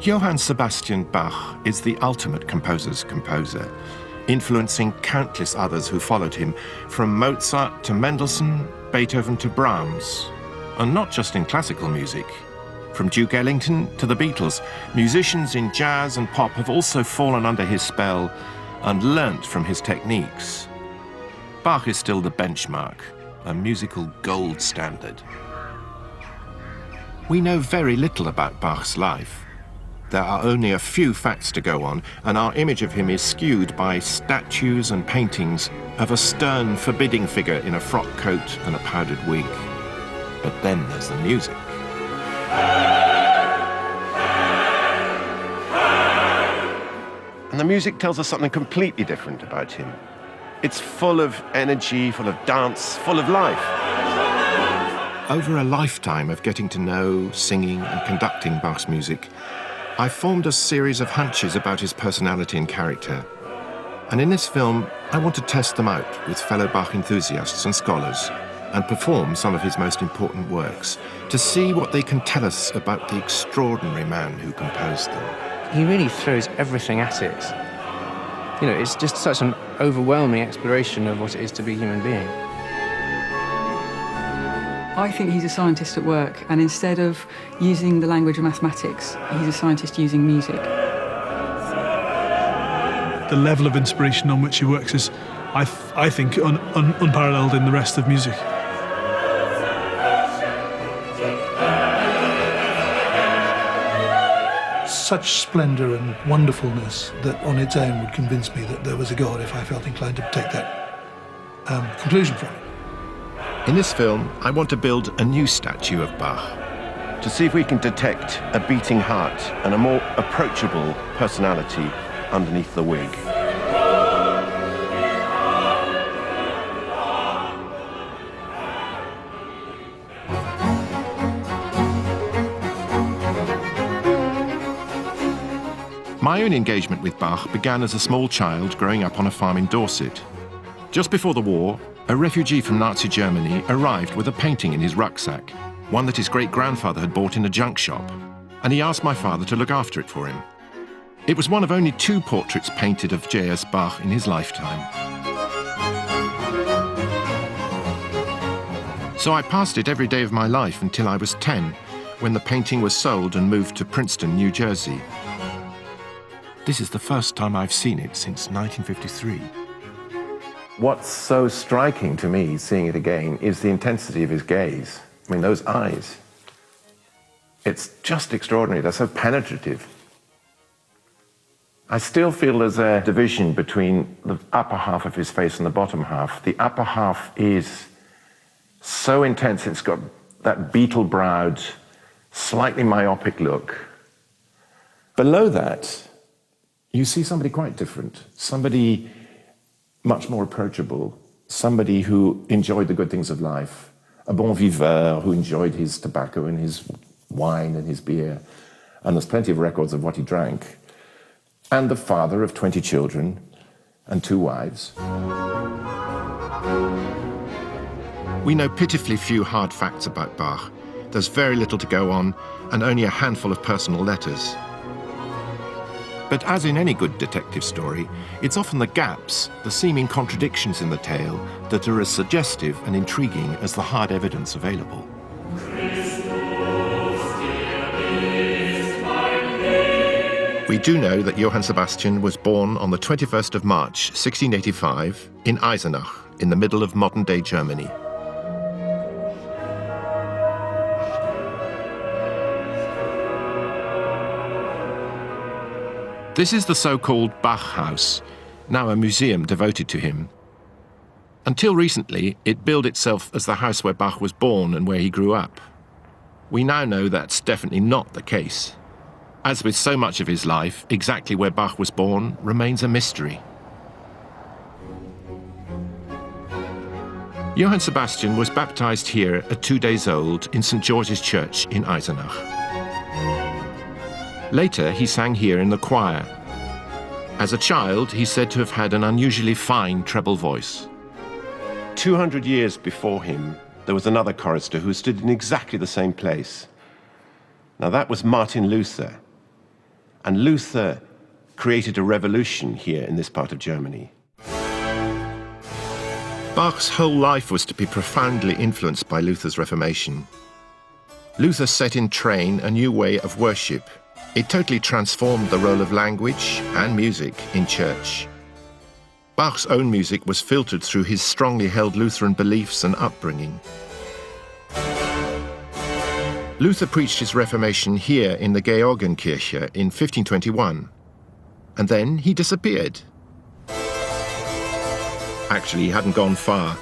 Johann Sebastian Bach is the ultimate composer's composer, influencing countless others who followed him, from Mozart to Mendelssohn, Beethoven to Brahms. And not just in classical music. From Duke Ellington to the Beatles, musicians in jazz and pop have also fallen under his spell and learnt from his techniques. Bach is still the benchmark, a musical gold standard. We know very little about Bach's life. There are only a few facts to go on, and our image of him is skewed by statues and paintings of a stern, forbidding figure in a frock coat and a powdered wig. But then there's the music. And the music tells us something completely different about him. It's full of energy, full of dance, full of life. Over a lifetime of getting to know, singing and conducting Bach's music, I formed a series of hunches about his personality and character. And in this film, I want to test them out with fellow Bach enthusiasts and scholars and perform some of his most important works to see what they can tell us about the extraordinary man who composed them. He really throws everything at it. You know, it's just such an overwhelming exploration of what it is to be a human being. I think he's a scientist at work, and instead of using the language of mathematics, he's a scientist using music. The level of inspiration on which he works is, I think, unparalleled in the rest of music. Such splendour and wonderfulness that on its own would convince me that there was a God if I felt inclined to take that conclusion from it. In this film, I want to build a new statue of Bach, to see if we can detect a beating heart and a more approachable personality underneath the wig. My own engagement with Bach began as a small child growing up on a farm in Dorset. Just before the war, a refugee from Nazi Germany arrived with a painting in his rucksack, one that his great-grandfather had bought in a junk shop, and he asked my father to look after it for him. It was one of only 2 portraits painted of J.S. Bach in his lifetime. So I passed it every day of my life until I was 10, when the painting was sold and moved to Princeton, New Jersey. This is the first time I've seen it since 1953. What's so striking to me, seeing it again, is the intensity of his gaze. I mean, those eyes. It's just extraordinary. They're so penetrative. I still feel there's a division between the upper half of his face and the bottom half. The upper half is so intense. It's got that beetle-browed, slightly myopic look. Below that, you see somebody quite different. Somebody much more approachable, somebody who enjoyed the good things of life, a bon viveur who enjoyed his tobacco and his wine and his beer, and there's plenty of records of what he drank, and the father of 20 children and 2 wives. We know pitifully few hard facts about Bach. There's very little to go on, and only a handful of personal letters. But as in any good detective story, it's often the gaps, the seeming contradictions in the tale, that are as suggestive and intriguing as the hard evidence available. We do know that Johann Sebastian was born on the 21st of March, 1685, in Eisenach, in the middle of modern-day Germany. This is the so-called Bach House, now a museum devoted to him. Until recently, it billed itself as the house where Bach was born and where he grew up. We now know that's definitely not the case. As with so much of his life, exactly where Bach was born remains a mystery. Johann Sebastian was baptized here at 2 days old in St. George's Church in Eisenach. Later, he sang here in the choir. As a child, he's said to have had an unusually fine treble voice. 200 years before him, there was another chorister who stood in exactly the same place. Now, that was Martin Luther. And Luther created a revolution here in this part of Germany. Bach's whole life was to be profoundly influenced by Luther's Reformation. Luther set in train a new way of worship. It totally transformed the role of language and music in church. Bach's own music was filtered through his strongly held Lutheran beliefs and upbringing. Luther preached his Reformation here in the Georgenkirche in 1521, and then he disappeared. Actually, he hadn't gone far.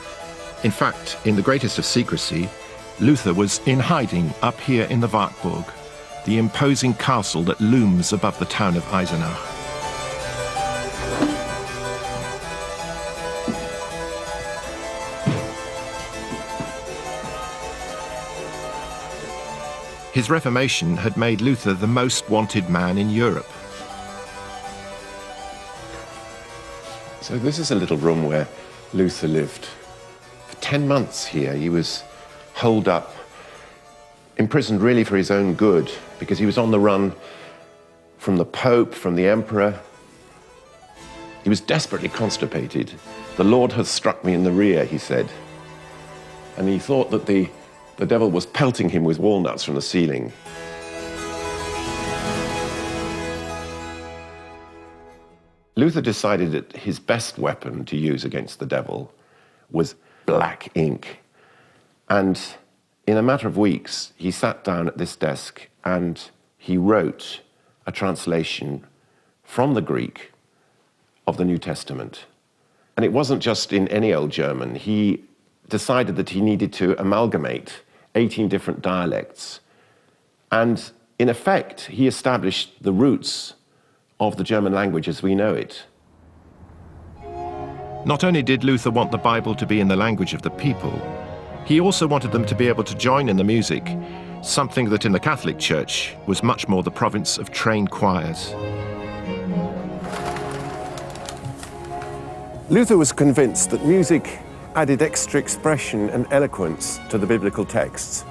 In fact, in the greatest of secrecy, Luther was in hiding up here in the Wartburg, the imposing castle that looms above the town of Eisenach. His Reformation had made Luther the most wanted man in Europe. So this is a little room where Luther lived. For 10 months here, he was holed up, imprisoned really for his own good, because he was on the run from the Pope, from the Emperor. He was desperately constipated. The Lord has struck me in the rear, he said. And he thought that the devil was pelting him with walnuts from the ceiling. Luther decided that his best weapon to use against the devil was black ink. And in a matter of weeks, he sat down at this desk and he wrote a translation from the Greek of the New Testament. And it wasn't just in any old German. He decided that he needed to amalgamate 18 different dialects. And in effect, he established the roots of the German language as we know it. Not only did Luther want the Bible to be in the language of the people, he also wanted them to be able to join in the music, something that in the Catholic Church was much more the province of trained choirs. Luther was convinced that music added extra expression and eloquence to the biblical texts.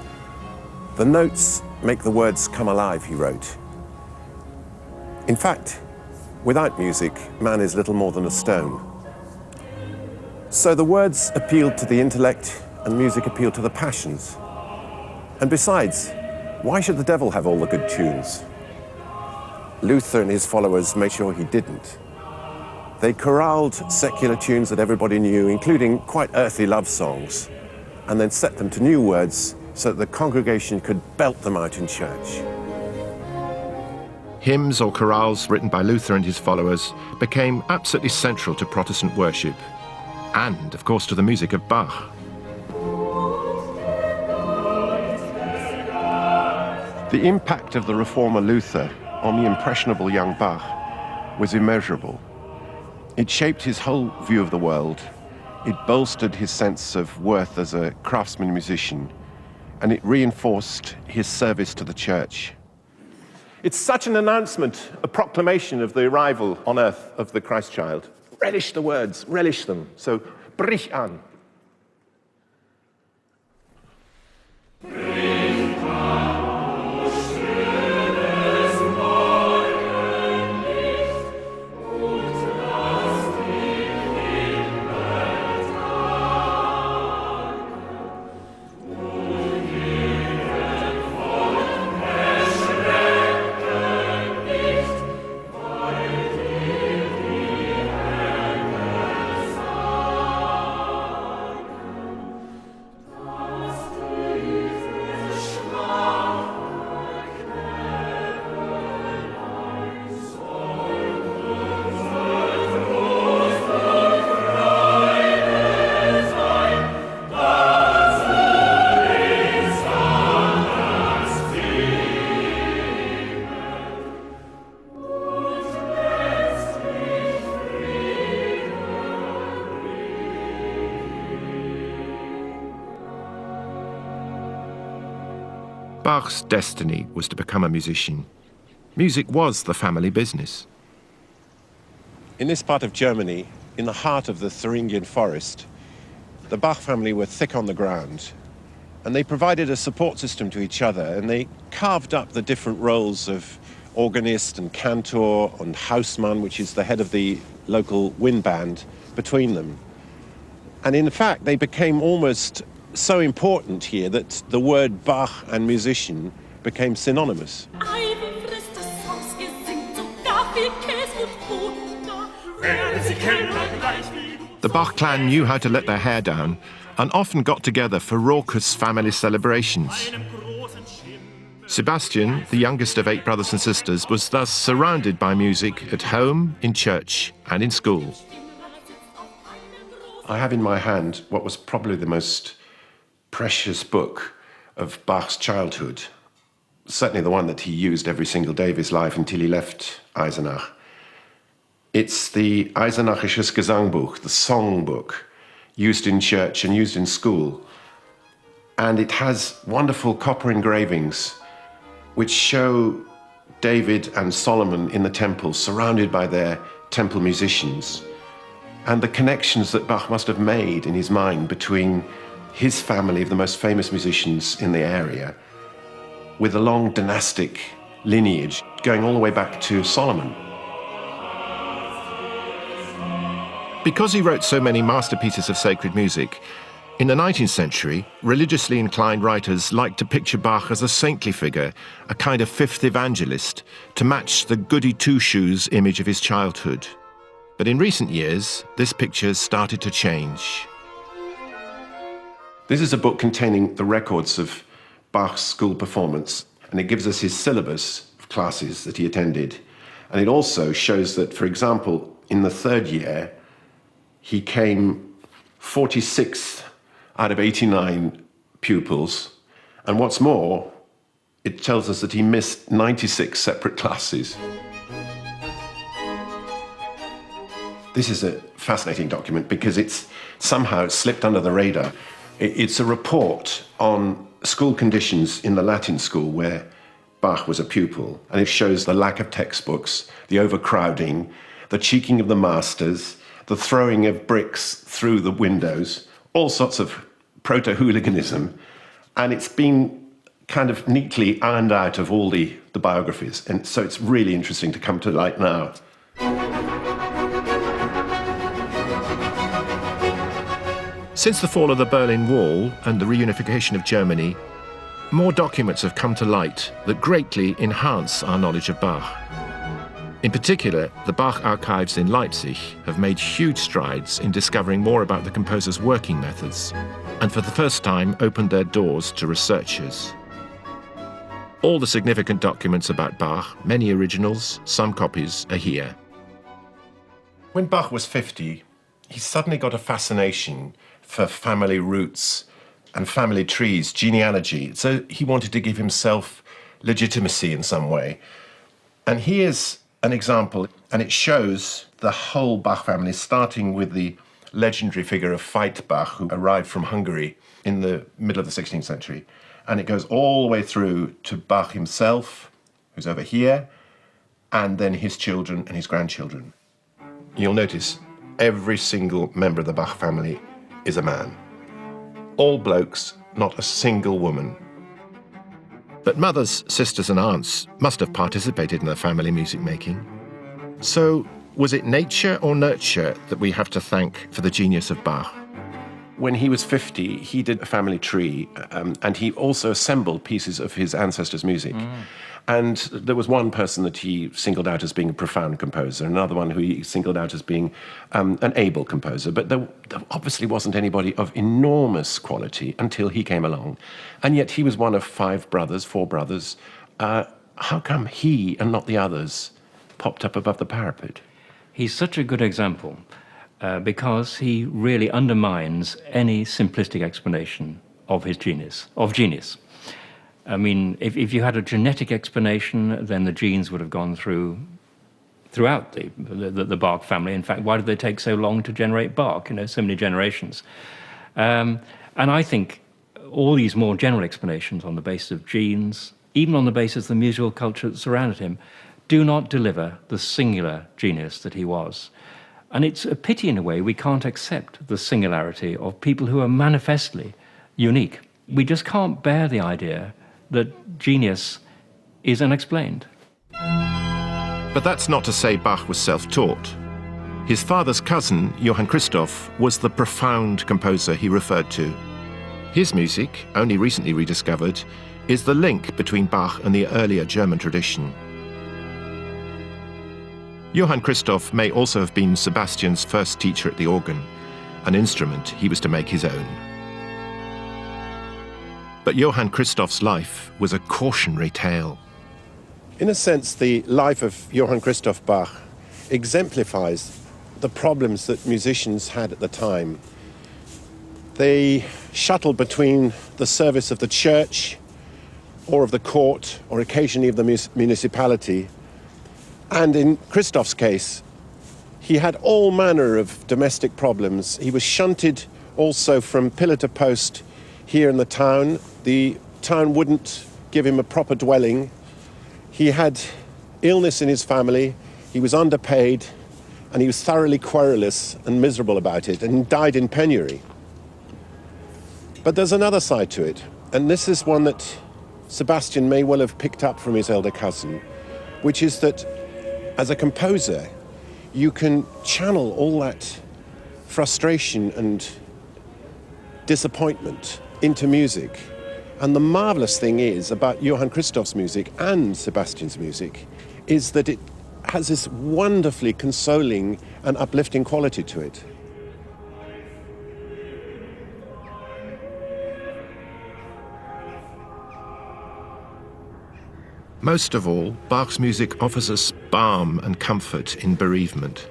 The notes make the words come alive, he wrote. In fact, without music, man is little more than a stone. So the words appealed to the intellect and music appealed to the passions. And besides, why should the devil have all the good tunes? Luther and his followers made sure he didn't. They choraled secular tunes that everybody knew, including quite earthly love songs, and then set them to new words so that the congregation could belt them out in church. Hymns or chorales written by Luther and his followers became absolutely central to Protestant worship, and, of course, to the music of Bach. The impact of the reformer Luther on the impressionable young Bach was immeasurable. It shaped his whole view of the world, it bolstered his sense of worth as a craftsman musician, and it reinforced his service to the church. It's such an announcement, a proclamation of the arrival on earth of the Christ child. Relish the words, relish them. So, brich an. Bach's destiny was to become a musician. Music was the family business. In this part of Germany, in the heart of the Thuringian forest, the Bach family were thick on the ground, and they provided a support system to each other, and they carved up the different roles of organist and cantor and Hausmann, which is the head of the local wind band, between them. And in fact, they became almost so important here that the word Bach and musician became synonymous. The Bach clan knew how to let their hair down and often got together for raucous family celebrations. Sebastian, the youngest of 8 brothers and sisters, was thus surrounded by music at home, in church and in school. I have in my hand what was probably the most precious book of Bach's childhood, certainly the one that he used every single day of his life until he left Eisenach. It's the Eisenachisches Gesangbuch, the song book, used in church and used in school. And it has wonderful copper engravings which show David and Solomon in the temple, surrounded by their temple musicians, and the connections that Bach must have made in his mind between his family of the most famous musicians in the area with a long dynastic lineage going all the way back to Solomon. Because he wrote so many masterpieces of sacred music, in the 19th century, religiously inclined writers liked to picture Bach as a saintly figure, a kind of fifth evangelist, to match the goody two-shoes image of his childhood. But in recent years, this picture started to change. This is a book containing the records of Bach's school performance, and it gives us his syllabus of classes that he attended. And it also shows that, for example, in the 3rd year, he came 46th out of 89 pupils. And what's more, it tells us that he missed 96 separate classes. This is a fascinating document because it's somehow slipped under the radar. It's a report on school conditions in the Latin school where Bach was a pupil, and it shows the lack of textbooks, the overcrowding, the cheeking of the masters, the throwing of bricks through the windows, all sorts of proto-hooliganism, and it's been kind of neatly ironed out of all the biographies, and so it's really interesting to come to light now. Since the fall of the Berlin Wall and the reunification of Germany, more documents have come to light that greatly enhance our knowledge of Bach. In particular, the Bach archives in Leipzig have made huge strides in discovering more about the composer's working methods, and for the first time opened their doors to researchers. All the significant documents about Bach, many originals, some copies, are here. When Bach was 50, he suddenly got a fascination for family roots and family trees, genealogy. So he wanted to give himself legitimacy in some way. And here's an example, and it shows the whole Bach family, starting with the legendary figure of Veit Bach, who arrived from Hungary in the middle of the 16th century. And it goes all the way through to Bach himself, who's over here, and then his children and his grandchildren. You'll notice every single member of the Bach family is a man. All blokes, not a single woman. But mothers, sisters and aunts must have participated in the family music making. So, was it nature or nurture that we have to thank for the genius of Bach? When he was 50, he did a family tree, and he also assembled pieces of his ancestors' music. And there was one person that he singled out as being a profound composer, another one who he singled out as being an able composer. But there obviously wasn't anybody of enormous quality until he came along. And yet he was one of 4 brothers. How come he and not the others popped up above the parapet? He's such a good example because he really undermines any simplistic explanation of his genius, I mean, if you had a genetic explanation, then the genes would have gone throughout the Bach family. In fact, why did they take so long to generate Bach? So many generations. And I think all these more general explanations on the basis of genes, even on the basis of the musical culture that surrounded him, do not deliver the singular genius that he was. And it's a pity, in a way, we can't accept the singularity of people who are manifestly unique. We just can't bear the idea that genius is unexplained. But that's not to say Bach was self-taught. His father's cousin, Johann Christoph, was the profound composer he referred to. His music, only recently rediscovered, is the link between Bach and the earlier German tradition. Johann Christoph may also have been Sebastian's first teacher at the organ, an instrument he was to make his own. But Johann Christoph's life was a cautionary tale. In a sense, the life of Johann Christoph Bach exemplifies the problems that musicians had at the time. They shuttled between the service of the church or of the court or occasionally of the municipality. And in Christoph's case, he had all manner of domestic problems. He was shunted also from pillar to post here in the town. The town wouldn't give him a proper dwelling. He had illness in his family. He was underpaid, and he was thoroughly querulous and miserable about it, and died in penury. But there's another side to it, and this is one that Sebastian may well have picked up from his elder cousin, which is that as a composer, you can channel all that frustration and disappointment into music. And the marvelous thing is about Johann Christoph's music and Sebastian's music is that it has this wonderfully consoling and uplifting quality to it. Most of all, Bach's music offers us balm and comfort in bereavement.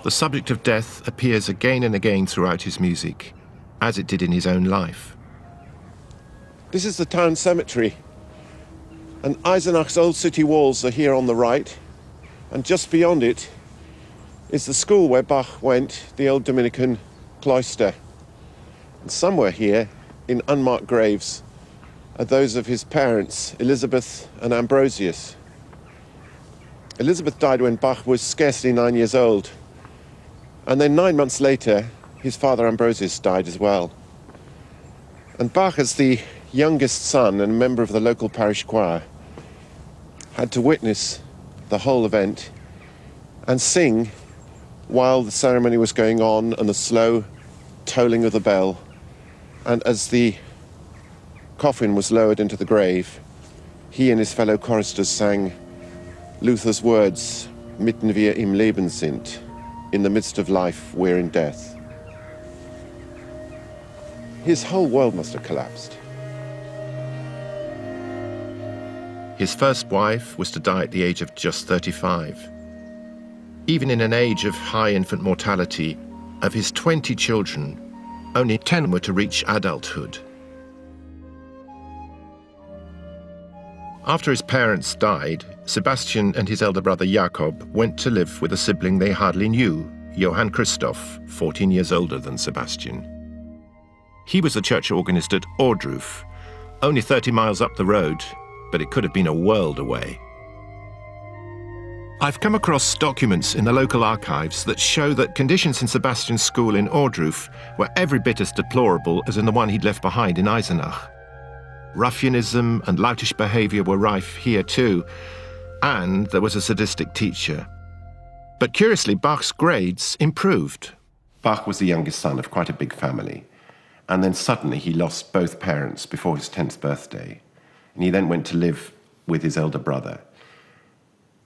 The subject of death appears again and again throughout his music, as it did in his own life. This is the town cemetery, and Eisenach's old city walls are here on the right, and just beyond it is the school where Bach went, the old Dominican cloister. And somewhere here, in unmarked graves, are those of his parents, Elizabeth and Ambrosius. Elizabeth died when Bach was scarcely 9 years old, and then 9 months later, his father Ambrosius died as well. And Bach, as the youngest son and a member of the local parish choir, had to witness the whole event and sing while the ceremony was going on and the slow tolling of the bell. And as the coffin was lowered into the grave, he and his fellow choristers sang Luther's words, "Mitten wir im Leben sind," in the midst of life, we're in death. His whole world must have collapsed. His first wife was to die at the age of just 35. Even in an age of high infant mortality, of his 20 children, only 10 were to reach adulthood. After his parents died, Sebastian and his elder brother Jakob went to live with a sibling they hardly knew, Johann Christoph, 14 years older than Sebastian. He was the church organist at Ohrdruf, only 30 miles up the road, but it could have been a world away. I've come across documents in the local archives that show that conditions in Sebastian's school in Ohrdruf were every bit as deplorable as in the one he'd left behind in Eisenach. Ruffianism and loutish behaviour were rife here too, and there was a sadistic teacher. But curiously, Bach's grades improved. Bach was the youngest son of quite a big family, and then suddenly he lost both parents before his 10th birthday, and he then went to live with his elder brother.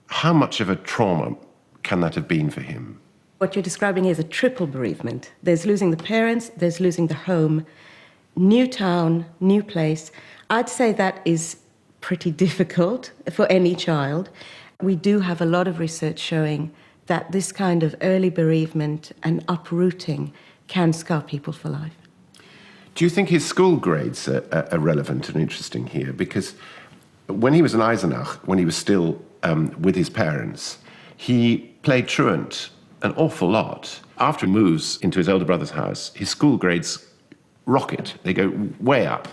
How much of a trauma can that have been for him? What you're describing here is a triple bereavement. There's losing the parents, there's losing the home, new town, new place. I'd say that is pretty difficult for any child. We do have a lot of research showing that this kind of early bereavement and uprooting can scar people for life. Do you think his school grades are relevant and interesting here? Because when he was in Eisenach, when he was still with his parents, he played truant an awful lot. After he moves into his elder brother's house, his school grades rocket. They go way up.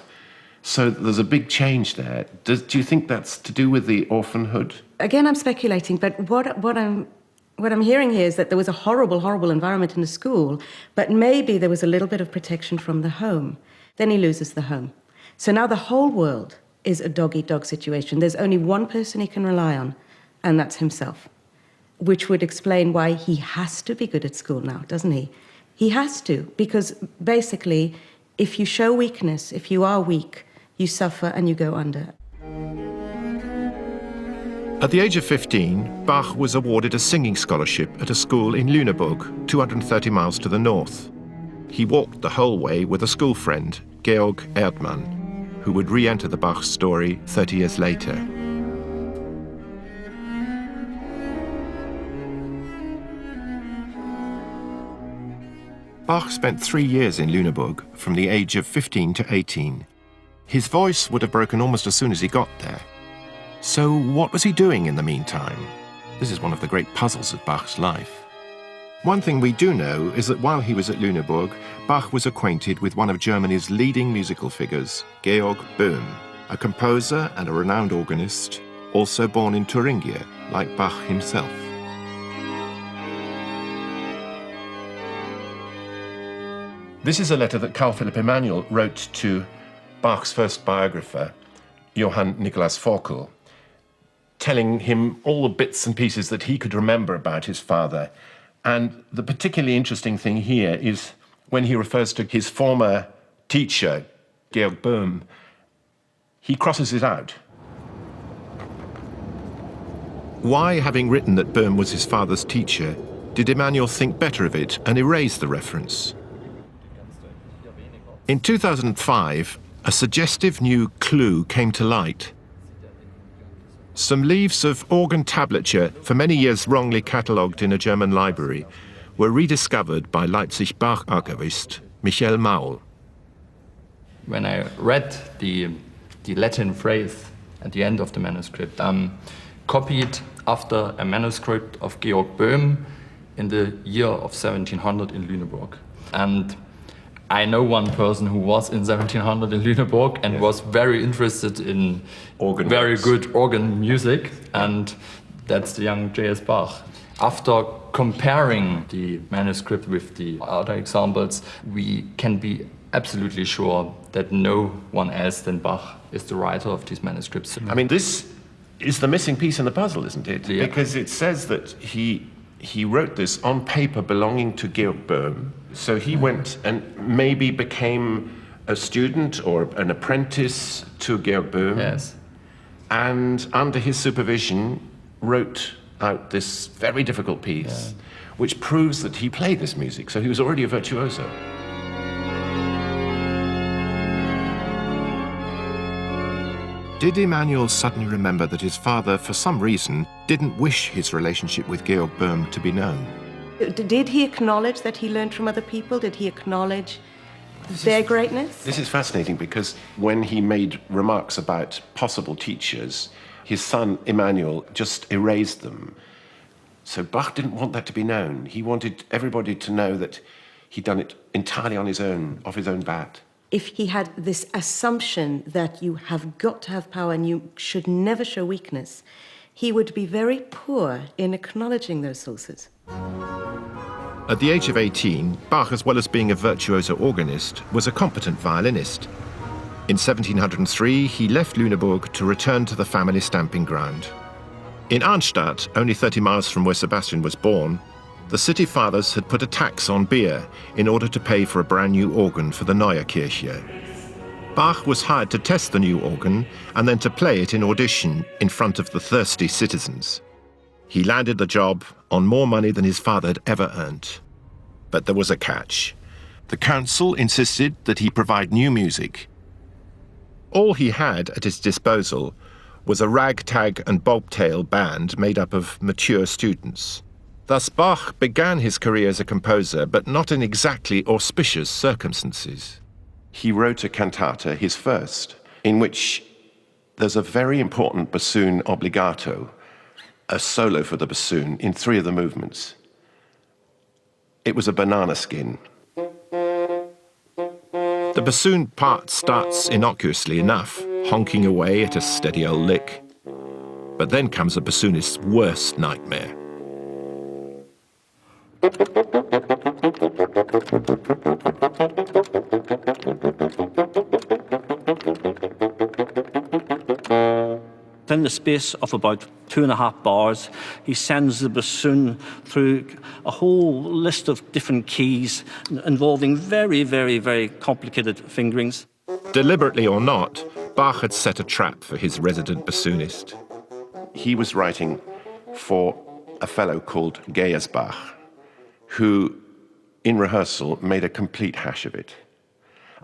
So there's a big change there. Do you think that's to do with the orphanhood? Again, I'm speculating, but what I'm hearing here is that there was a horrible, horrible environment in the school, but maybe there was a little bit of protection from the home. Then he loses the home. So now the whole world is a dog-eat-dog situation. There's only one person he can rely on, and that's himself, which would explain why he has to be good at school now, doesn't he? He has to, because basically, if you show weakness, if you are weak, you suffer and you go under. At the age of 15, Bach was awarded a singing scholarship at a school in Lüneburg, 230 miles to the north. He walked the whole way with a school friend, Georg Erdmann, who would re-enter the Bach story 30 years later. Bach spent 3 years in Lüneburg from the age of 15 to 18. His voice would have broken almost as soon as he got there. So what was he doing in the meantime? This is one of the great puzzles of Bach's life. One thing we do know is that while he was at Lüneburg, Bach was acquainted with one of Germany's leading musical figures, Georg Böhm, a composer and a renowned organist, also born in Thuringia, like Bach himself. This is a letter that Carl Philipp Emanuel wrote to Bach's first biographer, Johann Nicholas Forkel, telling him all the bits and pieces that he could remember about his father. And the particularly interesting thing here is when he refers to his former teacher, Georg Böhm, he crosses it out. Why, having written that Böhm was his father's teacher, did Emanuel think better of it and erase the reference? In 2005, a suggestive new clue came to light. Some leaves of organ tablature, for many years wrongly catalogued in a German library, were rediscovered by Leipzig Bach archivist Michael Maul. When I read the Latin phrase at the end of the manuscript, copied after a manuscript of Georg Böhm in the year of 1700 in Lüneburg. And I know one person who was in 1700 in Lüneburg and was very interested in very good organ music, and that's the young J.S. Bach. After comparing the manuscript with the other examples, we can be absolutely sure that no one else than Bach is the writer of these manuscripts. I mean, this is the missing piece in the puzzle, isn't it? Yeah. Because it says that he wrote this on paper belonging to Georg Böhm. So he went and maybe became a student or an apprentice to Georg Böhm. Yes. And under his supervision wrote out this very difficult piece, which proves that he played this music. So he was already a virtuoso. Did Emanuel suddenly remember that his father, for some reason, didn't wish his relationship with Georg Böhm to be known? Did he acknowledge that he learned from other people? Did he acknowledge their greatness? This is fascinating because when he made remarks about possible teachers, his son Emanuel just erased them. So Bach didn't want that to be known. He wanted everybody to know that he'd done it entirely on his own, off his own bat. If he had this assumption that you have got to have power and you should never show weakness, he would be very poor in acknowledging those sources. At the age of 18, Bach, as well as being a virtuoso organist, was a competent violinist. In 1703, he left Lüneburg to return to the family stamping ground. In Arnstadt, only 30 miles from where Sebastian was born, the city fathers had put a tax on beer in order to pay for a brand new organ for the Neue Kirche. Bach was hired to test the new organ and then to play it in audition in front of the thirsty citizens. He landed the job on more money than his father had ever earned. But there was a catch. The council insisted that he provide new music. All he had at his disposal was a ragtag and bobtail band made up of mature students. Thus Bach began his career as a composer, but not in exactly auspicious circumstances. He wrote a cantata, his first, in which there's a very important bassoon obbligato, a solo for the bassoon in 3 of the movements. It was a banana skin. The bassoon part starts innocuously enough, honking away at a steady old lick. But then comes a bassoonist's worst nightmare. within the space of about 2.5 bars, he sends the bassoon through a whole list of different keys involving very, very, very complicated fingerings. Deliberately or not, Bach had set a trap for his resident bassoonist. He was writing for a fellow called Bach, who, in rehearsal, made a complete hash of it.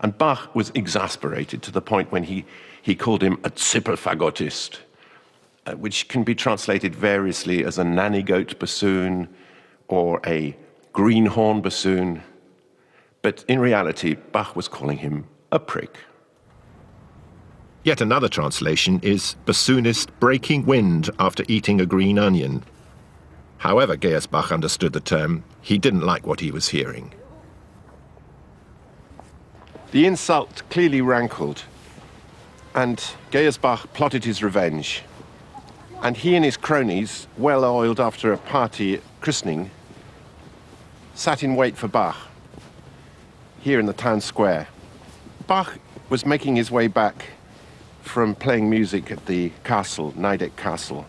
And Bach was exasperated to the point when he called him a Zippelfagottist, which can be translated variously as a nanny goat bassoon or a greenhorn bassoon. But in reality, Bach was calling him a prick. Yet another translation is bassoonist breaking wind after eating a green onion. However Bach understood the term, he didn't like what he was hearing. The insult clearly rankled, and Bach plotted his revenge. And he and his cronies, well-oiled after a party christening, sat in wait for Bach, here in the town square. Bach was making his way back from playing music at the castle, Nideck Castle,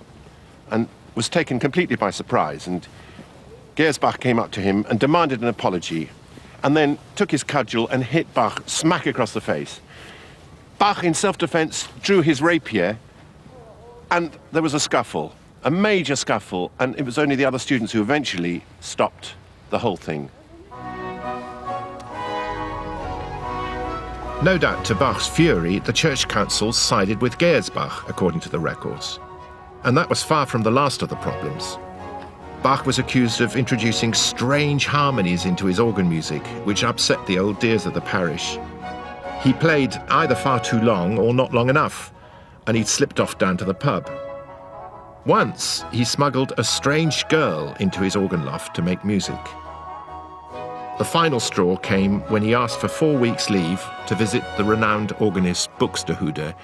and was taken completely by surprise. And Bach came up to him and demanded an apology, and then took his cudgel and hit Bach smack across the face. Bach, in self-defense, drew his rapier, and there was a scuffle, a major scuffle, and it was only the other students who eventually stopped the whole thing. No doubt to Bach's fury, the church council sided with Bach, according to the records. And that was far from the last of the problems. Bach was accused of introducing strange harmonies into his organ music, which upset the old dears of the parish. He played either far too long or not long enough, and he'd slipped off down to the pub. Once, he smuggled a strange girl into his organ loft to make music. The final straw came when he asked for 4 weeks' leave to visit the renowned organist Buxtehude,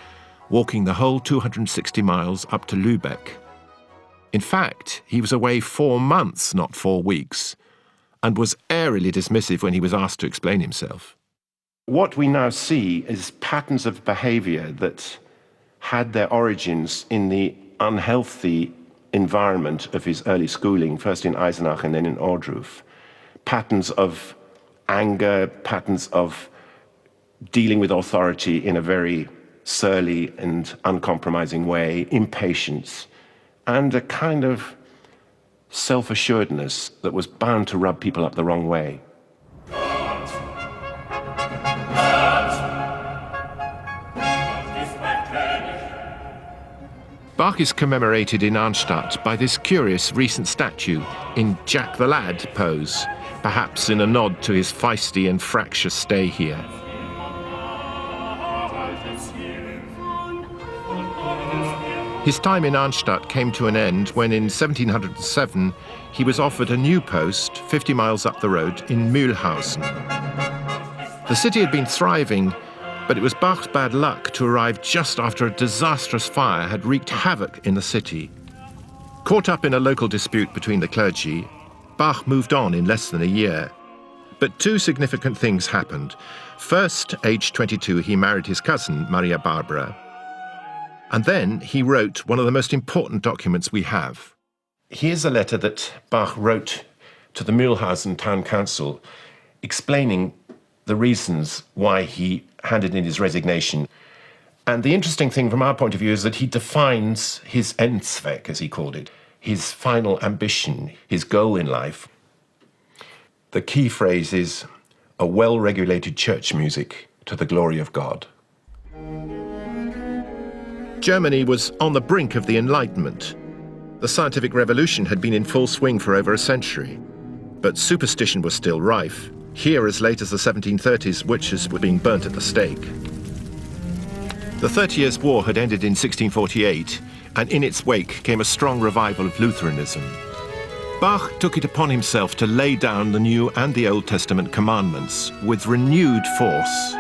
walking the whole 260 miles up to Lübeck. In fact, he was away 4 months, not 4 weeks, and was airily dismissive when he was asked to explain himself. What we now see is patterns of behavior that had their origins in the unhealthy environment of his early schooling, first in Eisenach and then in Ohrdruf. Patterns of anger, patterns of dealing with authority in a very surly and uncompromising way, impatience, and a kind of self-assuredness that was bound to rub people up the wrong way. Bach is commemorated in Arnstadt by this curious recent statue in Jack the Lad pose, perhaps in a nod to his feisty and fractious stay here. His time in Arnstadt came to an end when in 1707 he was offered a new post 50 miles up the road in Mühlhausen. The city had been thriving, but it was Bach's bad luck to arrive just after a disastrous fire had wreaked havoc in the city. Caught up in a local dispute between the clergy, Bach moved on in less than a year. But 2 significant things happened. First, aged 22, he married his cousin, Maria Barbara. And then he wrote one of the most important documents we have. Here's a letter that Bach wrote to the Mühlhausen town council explaining the reasons why he handed in his resignation. And the interesting thing from our point of view is that he defines his Endzweck, as he called it, his final ambition, his goal in life. The key phrase is, a well-regulated church music to the glory of God. Germany was on the brink of the Enlightenment. The scientific revolution had been in full swing for over a century, but superstition was still rife. Here, as late as the 1730s, witches were being burnt at the stake. The 30 Years' War had ended in 1648, and in its wake came a strong revival of Lutheranism. Bach took it upon himself to lay down the New and the Old Testament commandments with renewed force.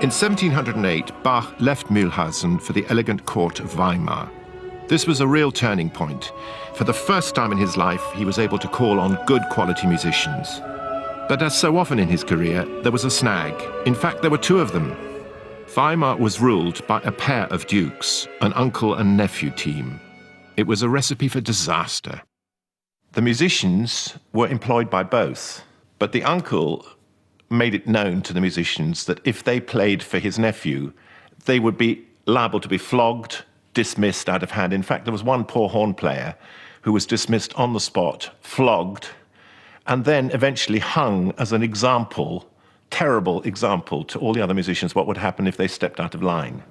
In 1708, Bach left Mühlhausen for the elegant court of Weimar. This was a real turning point. For the first time in his life, he was able to call on good quality musicians. But as so often in his career, there was a snag. In fact, there were two of them. Weimar was ruled by a pair of dukes, an uncle and nephew team. It was a recipe for disaster. The musicians were employed by both, but the uncle made it known to the musicians that if they played for his nephew, they would be liable to be flogged, dismissed out of hand. In fact, there was one poor horn player who was dismissed on the spot, flogged, and then eventually hung as an example, terrible example to all the other musicians, what would happen if they stepped out of line.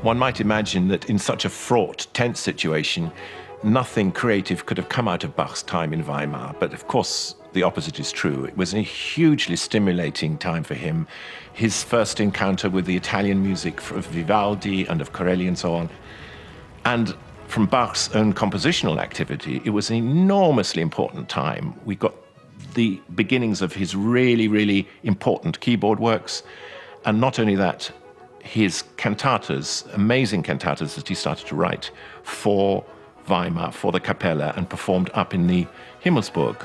One might imagine that in such a fraught, tense situation, nothing creative could have come out of Bach's time in Weimar. But of course, the opposite is true. It was a hugely stimulating time for him. His first encounter with the Italian music of Vivaldi and of Corelli and so on. And from Bach's own compositional activity, it was an enormously important time. We got the beginnings of his really, really important keyboard works. And not only that, his cantatas, amazing cantatas that he started to write for Weimar, for the Kapelle, and performed up in the Himmelsburg.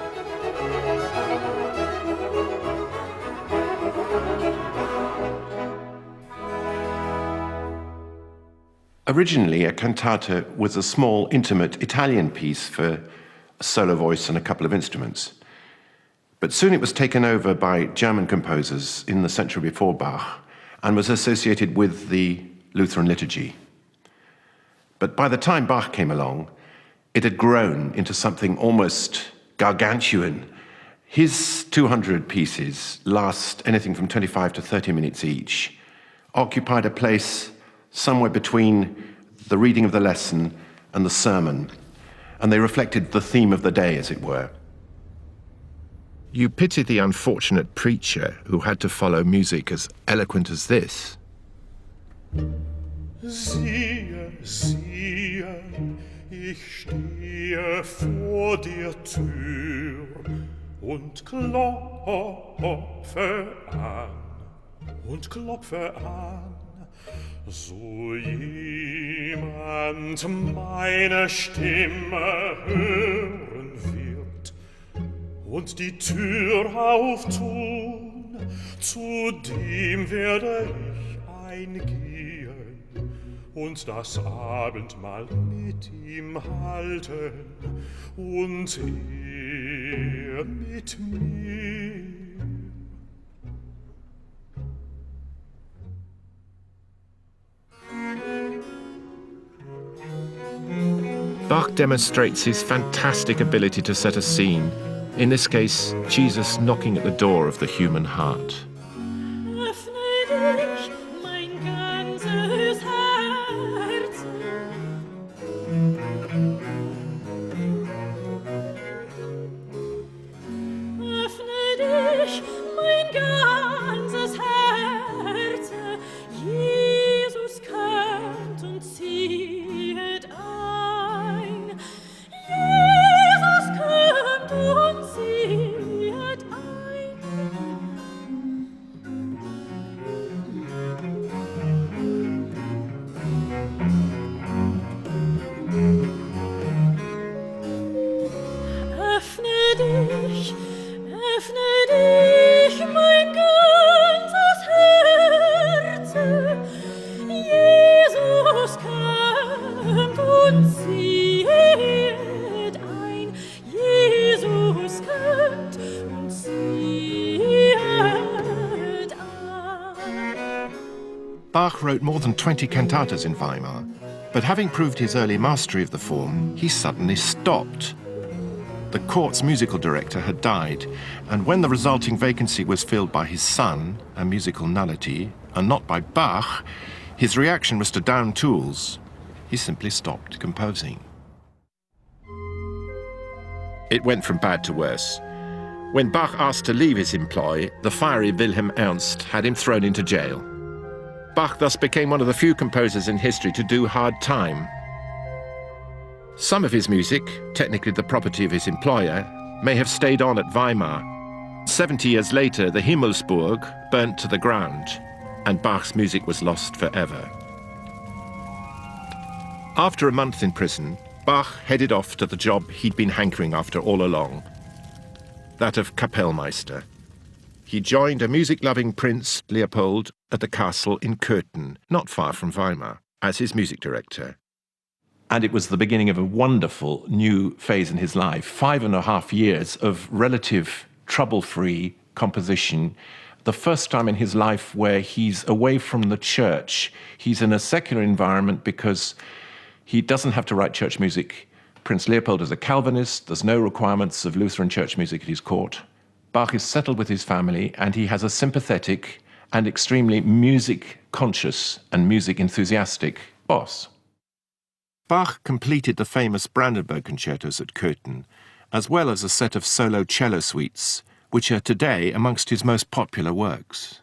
Originally, a cantata was a small, intimate Italian piece for a solo voice and a couple of instruments. But soon it was taken over by German composers in the century before Bach and was associated with the Lutheran liturgy. But by the time Bach came along, it had grown into something almost gargantuan. His 200 pieces last anything from 25 to 30 minutes each, occupied a place somewhere between the reading of the lesson and the sermon, and they reflected the theme of the day, as it were. You pity the unfortunate preacher who had to follow music as eloquent as this. Siehe, siehe, ich stehe vor der Tür und klopfe an, so jemand meine Stimme hören wird und die Tür auftun, zu dem werde ich eingehen und das Abendmahl mit ihm halten und er mit mir. Bach demonstrates his fantastic ability to set a scene, in this case, Jesus knocking at the door of the human heart. Bach wrote more than 20 cantatas in Weimar, but having proved his early mastery of the form, he suddenly stopped. The court's musical director had died, and when the resulting vacancy was filled by his son, a musical nullity, and not by Bach, his reaction was to down tools. He simply stopped composing. It went from bad to worse. When Bach asked to leave his employ, the fiery Wilhelm Ernst had him thrown into jail. Bach thus became one of the few composers in history to do hard time. Some of his music, technically the property of his employer, may have stayed on at Weimar. 70 years later, the Himmelsburg burnt to the ground, and Bach's music was lost forever. After a month in prison, Bach headed off to the job he'd been hankering after all along, that of Kapellmeister. He joined a music-loving Prince Leopold at the castle in Köthen, not far from Weimar, as his music director. And it was the beginning of a wonderful new phase in his life. 5.5 years of relative trouble-free composition. The first time in his life where he's away from the church. He's in a secular environment because he doesn't have to write church music. Prince Leopold is a Calvinist. There's no requirements of Lutheran church music at his court. Bach is settled with his family, and he has a sympathetic and extremely music-conscious and music-enthusiastic boss. Bach completed the famous Brandenburg concertos at Köthen, as well as a set of solo cello suites, which are today amongst his most popular works.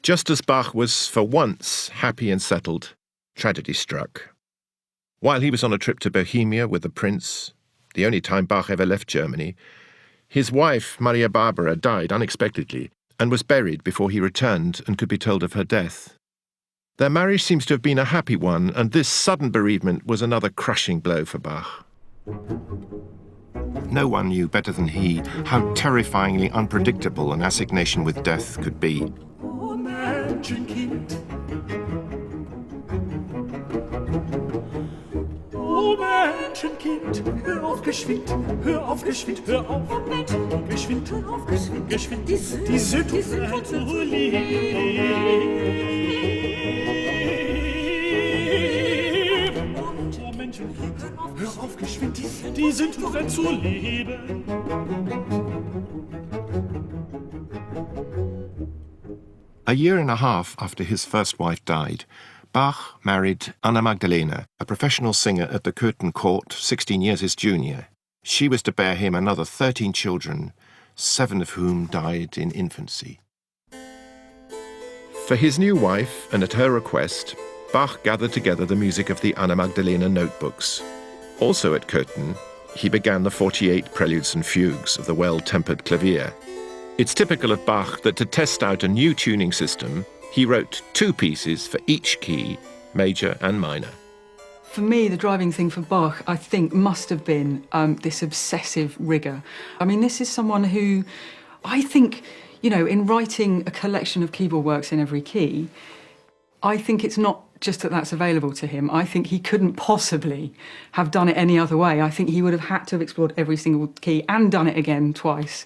Just as Bach was, for once, happy and settled, tragedy struck. While he was on a trip to Bohemia with the prince, the only time Bach ever left Germany, his wife, Maria Barbara, died unexpectedly and was buried before he returned and could be told of her death. Their marriage seems to have been a happy one, and this sudden bereavement was another crushing blow for Bach. No one knew better than he how terrifyingly unpredictable an assignation with death could be. Menschenkind. Oh Menschenkind, hör auf geschwind, hör auf geschwind, hör auf. Oh Menschenkind, geschwind, hör auf geschwind, geschwind. Die sind zu lieb. Oh Menschenkind, hör auf geschwind, die sind zu lieben. A year and a half after his first wife died, Bach married Anna Magdalena, a professional singer at the Köthen court, 16 years his junior. She was to bear him another 13 children, 7 of whom died in infancy. For his new wife, and at her request, Bach gathered together the music of the Anna Magdalena notebooks. Also at Köthen, he began the 48 preludes and fugues of the well-tempered clavier. It's typical of Bach that to test out a new tuning system, he wrote 2 pieces for each key, major and minor. For me, the driving thing for Bach, I think, must have been this obsessive rigour. I mean, this is someone who, I think, you know, in writing a collection of keyboard works in every key, I think it's not just that that's available to him. I think he couldn't possibly have done it any other way. I think he would have had to have explored every single key and done it again twice.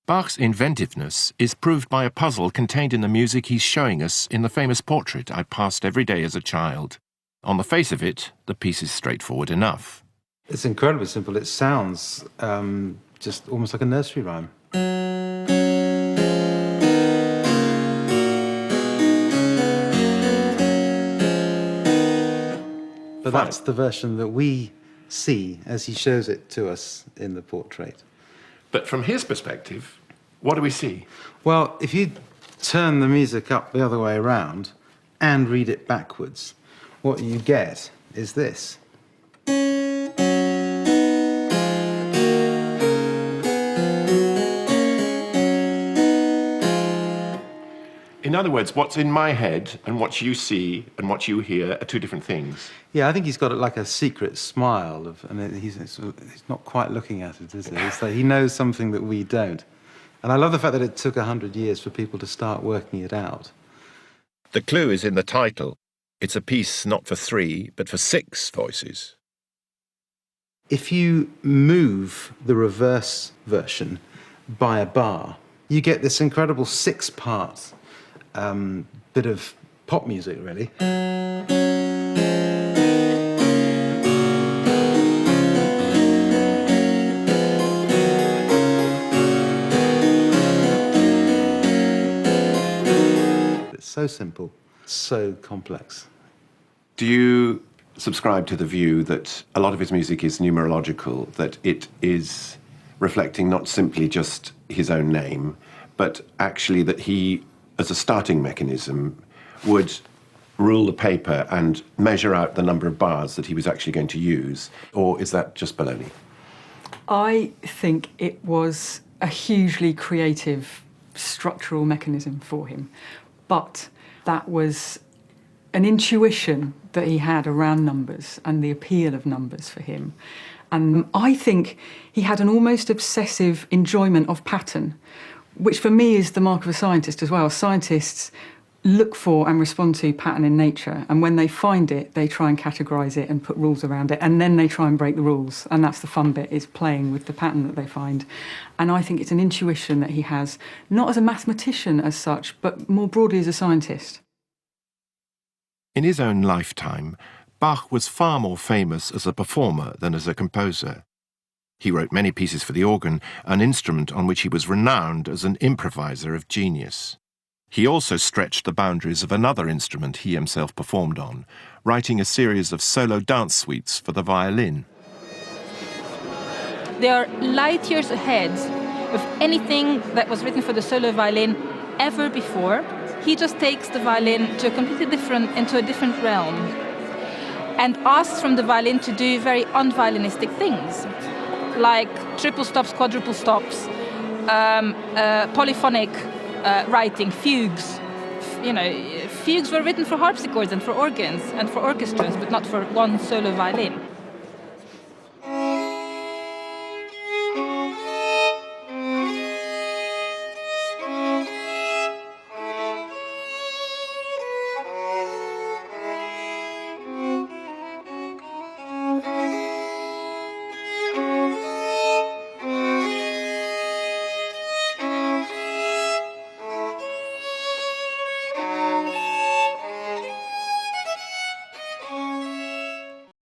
Bach's inventiveness is proved by a puzzle contained in the music he's showing us in the famous portrait I passed every day as a child. On the face of it, the piece is straightforward enough. It's incredibly simple. It sounds just almost like a nursery rhyme. But that's the version that we see as he shows it to us in the portrait. But from his perspective, what do we see? Well, if you turn the music up the other way around and read it backwards, what you get is this. other words, what's in my head and what you see and what you hear are two different things. Yeah, I think he's got like a secret smile, and he's not quite looking at it, is he? It's like he knows something that we don't. And I love the fact that it took 100 years for people to start working it out. The clue is in the title. It's a piece not for 3, but for 6 voices. If you move the reverse version by a bar, you get this incredible 6-part bit of pop music, really. It's so simple, so complex. Do you subscribe to the view that a lot of his music is numerological, that it is reflecting not simply just his own name, but actually that he, as a starting mechanism, would rule the paper and measure out the number of bars that he was actually going to use? Or is that just baloney? I think it was a hugely creative structural mechanism for him, but that was an intuition that he had around numbers and the appeal of numbers for him. And I think he had an almost obsessive enjoyment of pattern, which for me is the mark of a scientist as well. Scientists look for and respond to pattern in nature, and when they find it, they try and categorise it and put rules around it, and then they try and break the rules, and that's the fun bit, is playing with the pattern that they find. And I think it's an intuition that he has, not as a mathematician as such, but more broadly as a scientist. In his own lifetime, Bach was far more famous as a performer than as a composer. He wrote many pieces for the organ, an instrument on which he was renowned as an improviser of genius. He also stretched the boundaries of another instrument he himself performed on, writing a series of solo dance suites for the violin. They are light years ahead of anything that was written for the solo violin ever before. He just takes the violin to into a different realm, and asks from the violin to do very un-violinistic things, like triple stops, quadruple stops, polyphonic writing, fugues. You know, fugues were written for harpsichords and for organs and for orchestras, but not for one solo violin.